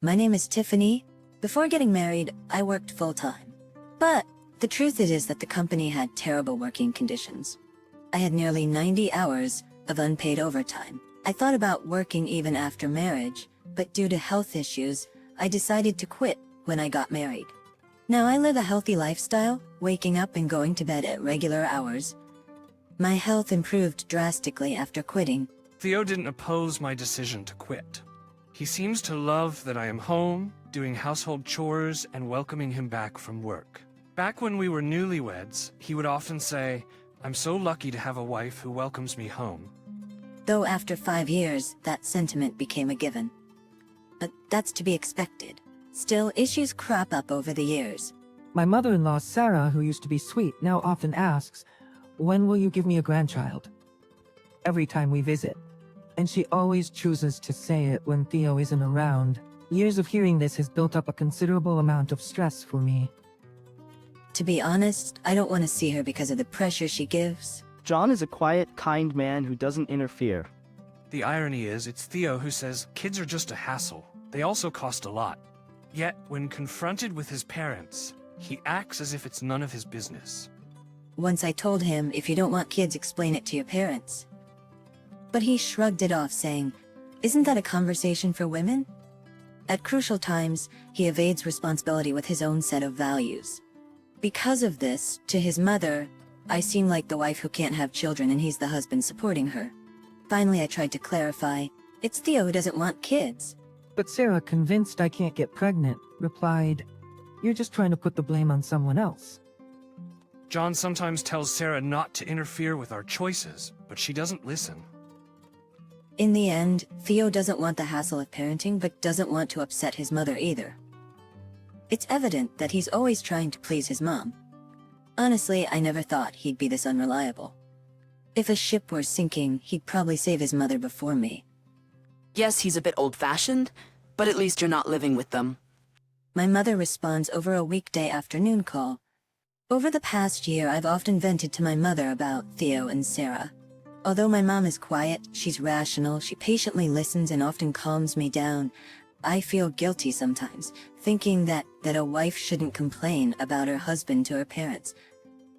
My name is Tiffany. Before getting married, I worked full-time. But the truth is that the company had terrible working conditions. I had nearly 90 hours of unpaid overtime. I thought about working even after marriage, but due to health issues, I decided to quit when I got married. Now I live a healthy lifestyle, waking up and going to bed at regular hours. My health improved drastically after quitting. Theo didn't oppose my decision to quit. He seems to love that I am home, doing household chores, and welcoming him back from work. Back when we were newlyweds, he would often say, "I'm so lucky to have a wife who welcomes me home." Though after 5 years, that sentiment became a given. But that's to be expected. Still, issues crop up over the years. My mother-in-law, Sarah, who used to be sweet, now often asks, "When will you give me a grandchild?" Every time we visit. And she always chooses to say it when Theo isn't around. Years of hearing this has built up a considerable amount of stress for me. To be honest, I don't want to see her because of the pressure she gives. John is a quiet, kind man who doesn't interfere. The irony is, it's Theo who says kids are just a hassle. They also cost a lot. Yet, when confronted with his parents, he acts as if it's none of his business. Once I told him, if you don't want kids, explain it to your parents. But he shrugged it off, saying, "Isn't that a conversation for women?" At crucial times, he evades responsibility with his own set of values. Because of this, to his mother, I seem like the wife who can't have children and he's the husband supporting her. Finally, I tried to clarify, it's Theo who doesn't want kids. But Sarah, convinced I can't get pregnant, replied, "You're just trying to put the blame on someone else." John sometimes tells Sarah not to interfere with our choices, but she doesn't listen. In the end, Theo doesn't want the hassle of parenting, but doesn't want to upset his mother either. It's evident that he's always trying to please his mom. Honestly, I never thought he'd be this unreliable. If a ship were sinking, he'd probably save his mother before me. Yes, he's a bit old-fashioned, but at least you're not living with them. My mother responds over a weekday afternoon call. Over the past year, I've often vented to my mother about Theo and Sarah. Although my mom is quiet, she's rational, she patiently listens and often calms me down. I feel guilty sometimes, thinking that a wife shouldn't complain about her husband to her parents.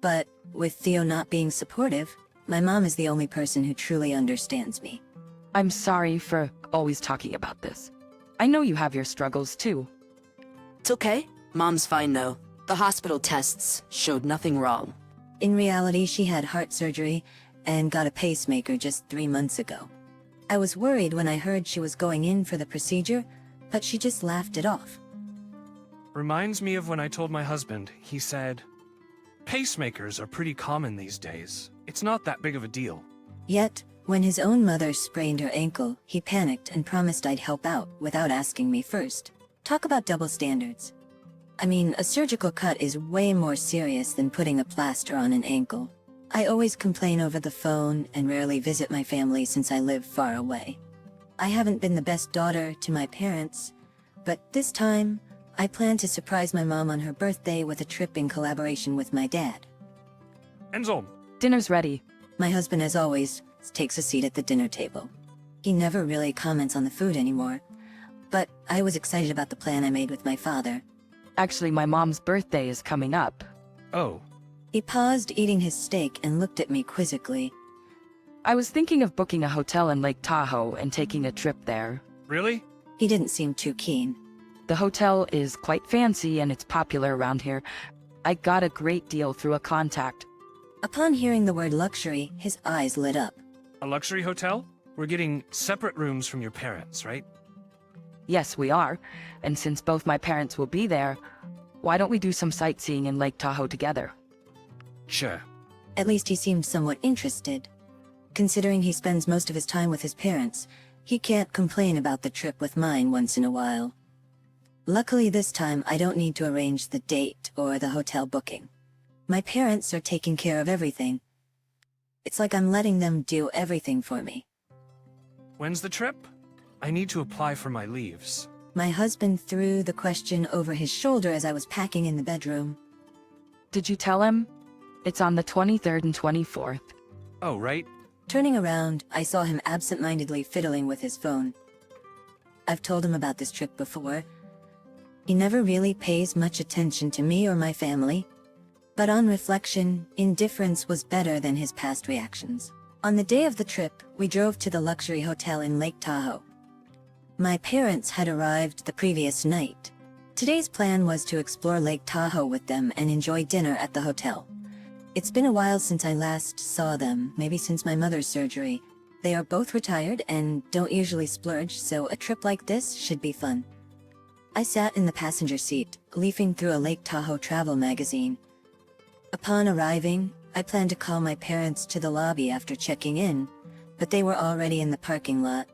But with Theo not being supportive, my mom is the only person who truly understands me. I'm sorry for always talking about this. I know you have your struggles too. It's okay. Mom's fine now. The hospital tests showed nothing wrong. In reality, she had heart surgery and got a pacemaker just 3 months ago. I was worried when I heard she was going in for the procedure, but she just laughed it off. Reminds me of when I told my husband. He said, "Pacemakers are pretty common these days. It's not that big of a deal." Yet, when his own mother sprained her ankle, he panicked and promised I'd help out without asking me first. Talk about double standards. I mean, a surgical cut is way more serious than putting a plaster on an ankle. I always complain over the phone and rarely visit my family since I live far away. I haven't been the best daughter to my parents, but this time, I plan to surprise my mom on her birthday with a trip in collaboration with my dad. Enzo, Dinner's ready. My husband, as always, takes a seat at the dinner table. He never really comments on the food anymore, but I was excited about the plan I made with my father. Actually, my mom's birthday is coming up. oh, He paused eating his steak and looked at me quizzically. I was thinking of booking a hotel in Lake Tahoe and taking a trip there. really? He didn't seem too keen. The hotel is quite fancy and it's popular around here. I got a great deal through a contact. Upon hearing the word luxury, his eyes lit up. A luxury hotel? We're getting separate rooms from your parents, right? Yes, we are. And since both my parents will be there, why don't we do some sightseeing in Lake Tahoe together? Sure. At least he seemed somewhat interested. Considering he spends most of his time with his parents, he can't complain about the trip with mine once in a while. Luckily this time I don't need to arrange the date or the hotel booking. My parents are taking care of everything. It's like I'm letting them do everything for me. When's the trip? I need to apply for my leaves. My husband threw the question over his shoulder as I was packing in the bedroom. Did you tell him? It's on the 23rd and 24th. Oh, right. Turning around, I saw him absent-mindedly fiddling with his phone. I've told him about this trip before. He never really pays much attention to me or my family. But on reflection, indifference was better than his past reactions. On the day of the trip, we drove to the luxury hotel in Lake Tahoe. My parents had arrived the previous night. Today's plan was to explore Lake Tahoe with them and enjoy dinner at the hotel. It's been a while since I last saw them, maybe since my mother's surgery. They are both retired and don't usually splurge, so a trip like this should be fun. I sat in the passenger seat, leafing through a Lake Tahoe travel magazine. Upon arriving, I planned to call my parents to the lobby after checking in, but they were already in the parking lot,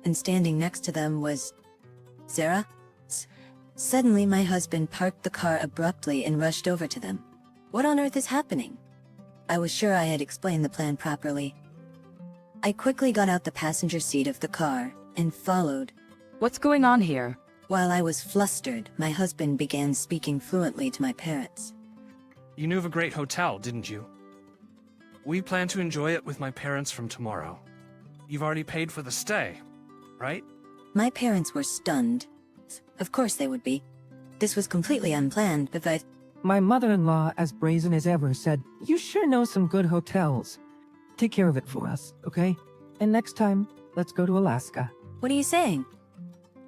and standing next to them was Sarah. Suddenly, my husband parked the car abruptly and rushed over to them. What on earth is happening? I was sure I had explained the plan properly. I quickly got out the passenger seat of the car and followed. What's going on here? While I was flustered, my husband began speaking fluently to my parents. You knew of a great hotel, didn't you? We plan to enjoy it with my parents from tomorrow. You've already paid for the stay, right? My parents were stunned. Of course they would be. This was completely unplanned, but My mother-in-law, as brazen as ever, said, "You sure know some good hotels. Take care of it for us, okay? And next time, let's go to Alaska." what are you saying?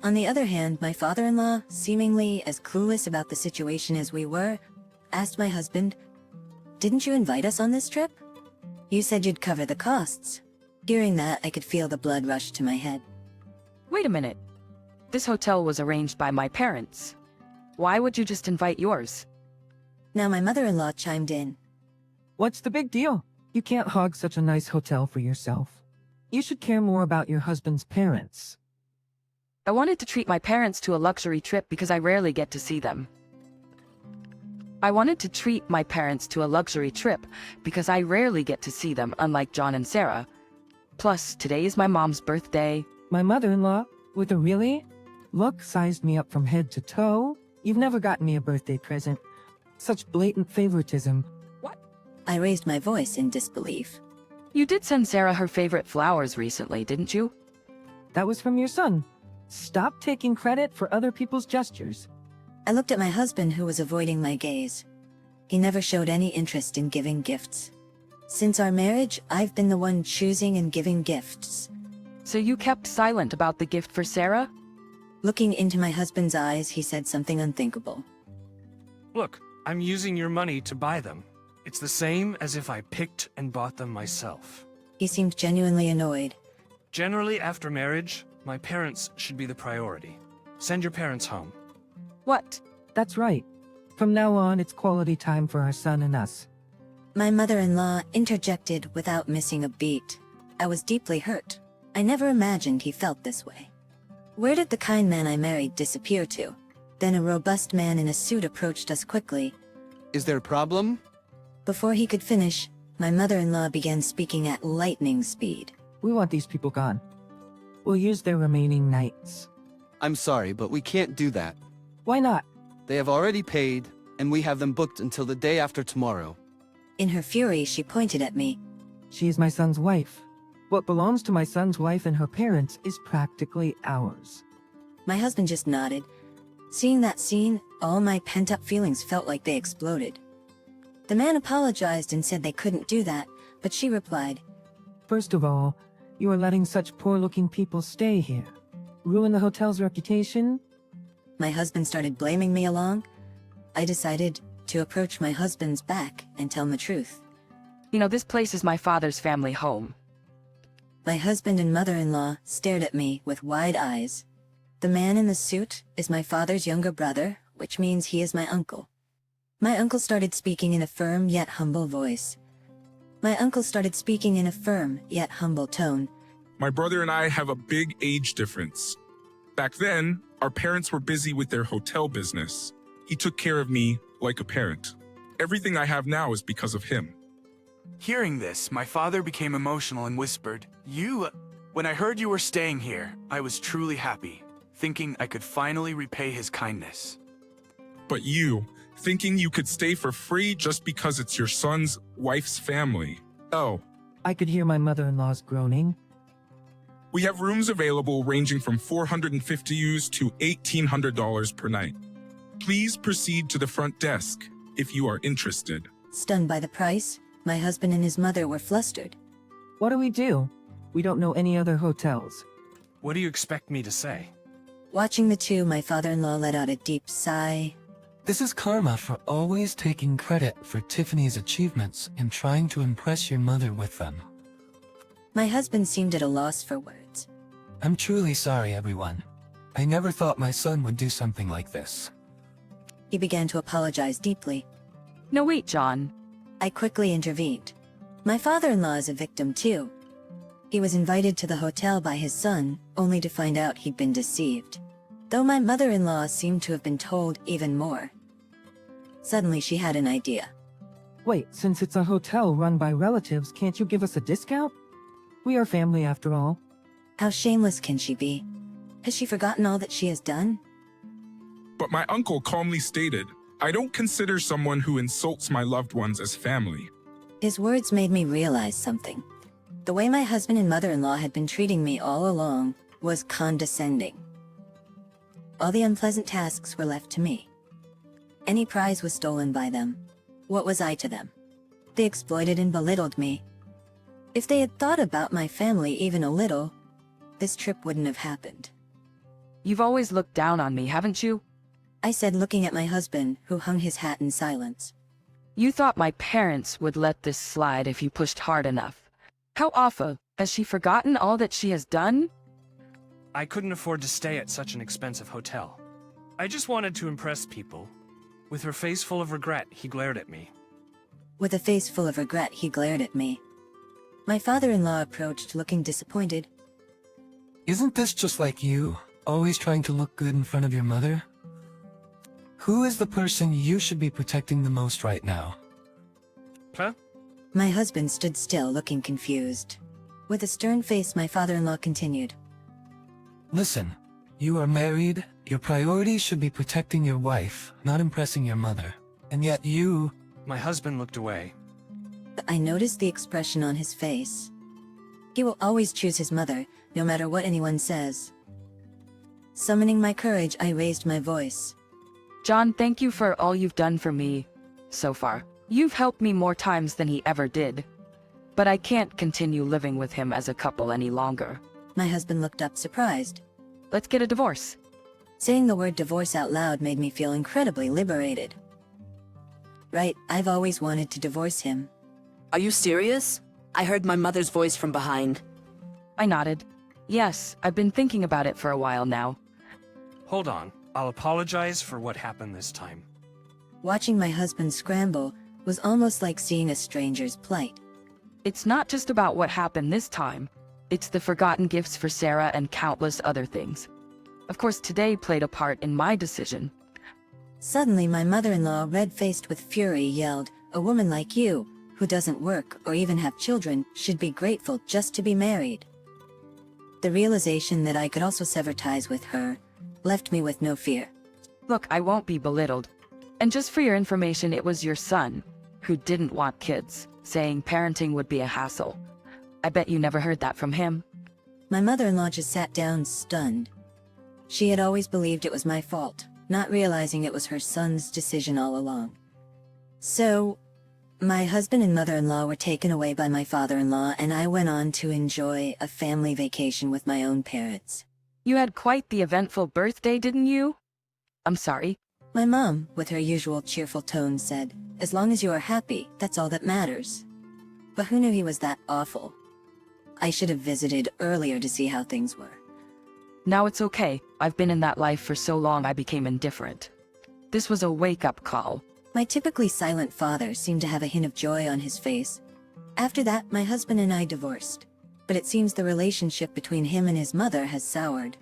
On the other hand, my father-in-law, seemingly as clueless about the situation as we were, asked my husband, "Didn't you invite us on this trip? You said you'd cover the costs." Hearing that, I could feel the blood rush to my head. Wait a minute. This hotel was arranged by my parents. Why would you just invite yours? Now my mother-in-law chimed in. What's the big deal? You can't hog such a nice hotel for yourself. You should care more about your husband's parents. I wanted to treat my parents to a luxury trip because I rarely get to see them. Unlike John and Sarah. Plus, today is my mom's birthday. My mother-in-law, with a really? Look, sized me up from head to toe. You've never gotten me a birthday present. Such blatant favoritism. I raised my voice in disbelief. You did send Sarah her favorite flowers recently, didn't you? That was from your son. Stop taking credit for other people's gestures. I looked at my husband, who was avoiding my gaze. He never showed any interest in giving gifts. Since our marriage, I've been the one choosing and giving gifts. So you kept silent about the gift for Sarah? Looking into my husband's eyes, he said something unthinkable. Look, I'm using your money to buy them. It's the same as if I picked and bought them myself. He seemed genuinely annoyed. Generally, after marriage, my parents should be the priority. Send your parents home. What? That's right. From now on, it's quality time for our son and us. My mother-in-law interjected without missing a beat. I was deeply hurt. I never imagined he felt this way. Where did the kind man I married disappear to? Then a robust man in a suit approached us quickly. Is there a problem? Before he could finish, my mother-in-law began speaking at lightning speed. We want these people gone. We'll use their remaining nights. I'm sorry, but we can't do that. Why not? They have already paid, and we have them booked until the day after tomorrow. In her fury, she pointed at me. She is my son's wife. What belongs to my son's wife and her parents is practically ours. My husband just nodded. Seeing that scene, all my pent-up feelings felt like they exploded. The man apologized and said they couldn't do that, but she replied, First of all, you are letting such poor-looking people stay here. Ruin the hotel's reputation? My husband started blaming me along. I decided to approach my husband's back and tell him the truth. You know, this place is my father's family home. My husband and mother-in-law stared at me with wide eyes. The man in the suit is my father's younger brother, which means he is my uncle. My uncle started speaking in a firm yet humble voice. My uncle started speaking in a firm yet humble tone. My brother and I have a big age difference. Back then, our parents were busy with their hotel business. He took care of me like a parent. Everything I have now is because of him. Hearing this, my father became emotional and whispered, When I heard you were staying here, I was truly happy, thinking I could finally repay his kindness. But you, thinking you could stay for free just because it's your son's wife's family. Oh, I could hear my mother-in-law's groaning. We have rooms available ranging from $450 to $1,800 per night. Please proceed to the front desk if you are interested. Stunned by the price, my husband and his mother were flustered. What do we do? We don't know any other hotels. What do you expect me to say? Watching the two, my father-in-law let out a deep sigh. This is karma for always taking credit for Tiffany's achievements and trying to impress your mother with them. My husband seemed at a loss for words. I'm truly sorry, everyone. I never thought my son would do something like this. He began to apologize deeply. No, wait, John. I quickly intervened. My father-in-law is a victim too. He was invited to the hotel by his son, only to find out he'd been deceived. Though my mother-in-law seemed to have been told even more. Suddenly she had an idea. Wait, since it's a hotel run by relatives, can't you give us a discount? We are family after all. How shameless can she be? Has she forgotten all that she has done? But my uncle calmly stated, I don't consider someone who insults my loved ones as family. His words made me realize something. The way my husband and mother-in-law had been treating me all along was condescending. All the unpleasant tasks were left to me. Any prize was stolen by them. What was I to them? They exploited and belittled me. If they had thought about my family even a little, this trip wouldn't have happened. You've always looked down on me, haven't you? I said, looking at my husband, who hung his hat in silence. You thought my parents would let this slide if you pushed hard enough. How awful. Has she forgotten all that she has done? I couldn't afford to stay at such an expensive hotel. I just wanted to impress people. With her face full of regret, he glared at me. With a face full of regret, he glared at me. My father-in-law approached, looking disappointed. Isn't this just like you, always trying to look good in front of your mother? Who is the person you should be protecting the most right now? Huh? My husband stood still, looking confused. With a stern face, my father-in-law continued. Listen, you are married, your priority should be protecting your wife, not impressing your mother. And yet you... My husband looked away. I noticed the expression on his face. He will always choose his mother, no matter what anyone says. Summoning my courage, I raised my voice. John, thank you for all you've done for me so far. You've helped me more times than he ever did. But I can't continue living with him as a couple any longer. My husband looked up, surprised. Let's get a divorce. Saying the word divorce out loud made me feel incredibly liberated. Right, I've always wanted to divorce him. Are you serious? I heard my mother's voice from behind. I nodded. Yes, I've been thinking about it for a while now. Hold on. I'll apologize for what happened this time. Watching my husband scramble was almost like seeing a stranger's plight. It's not just about what happened this time. It's the forgotten gifts for Sarah and countless other things. Of course, today played a part in my decision. Suddenly, my mother-in-law, red-faced with fury, yelled, "A woman like you, who doesn't work or even have children, should be grateful just to be married." The realization that I could also sever ties with her left me with no fear. Look, I won't be belittled. And just for your information, it was your son who didn't want kids, saying parenting would be a hassle. I bet you never heard that from him. My mother-in-law just sat down, stunned. She had always believed it was my fault, not realizing it was her son's decision all along. So, my husband and mother-in-law were taken away by my father-in-law, and I went on to enjoy a family vacation with my own parents. You had quite the eventful birthday, didn't you? I'm sorry. My mom, with her usual cheerful tone, said, "As long as you are happy, that's all that matters." But who knew he was that awful? I should have visited earlier to see how things were. Now it's okay. I've been in that life for so long I became indifferent. This was a wake-up call. My typically silent father seemed to have a hint of joy on his face. After that, my husband and I divorced. But it seems the relationship between him and his mother has soured.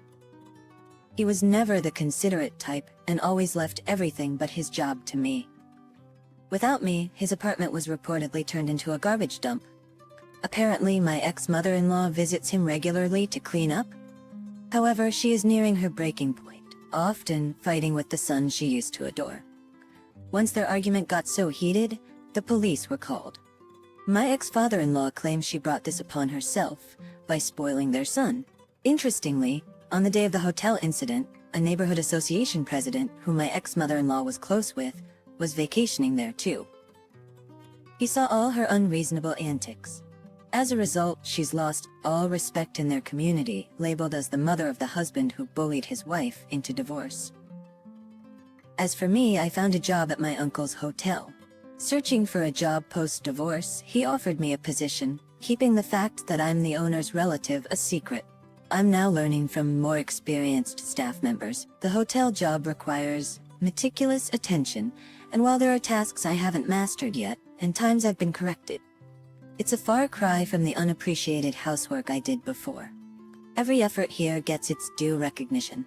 He was never the considerate type and always left everything but his job to me. Without me, his apartment was reportedly turned into a garbage dump. Apparently, my ex-mother-in-law visits him regularly to clean up. However, she is nearing her breaking point, often fighting with the son she used to adore. Once their argument got so heated, the police were called. My ex-father-in-law claims she brought this upon herself by spoiling their son, Interestingly, on the day of the hotel incident, a neighborhood association president, whom my ex-mother-in-law was close with, was vacationing there too. He saw all her unreasonable antics. As a result, she's lost all respect in their community, labeled as the mother of the husband who bullied his wife into divorce. As for me, I found a job at my uncle's hotel. Searching for a job post-divorce, he offered me a position, keeping the fact that I'm the owner's relative a secret. I'm now learning from more experienced staff members. The hotel job requires meticulous attention, and while there are tasks I haven't mastered yet, and times I've been corrected, it's a far cry from the unappreciated housework I did before. Every effort here gets its due recognition.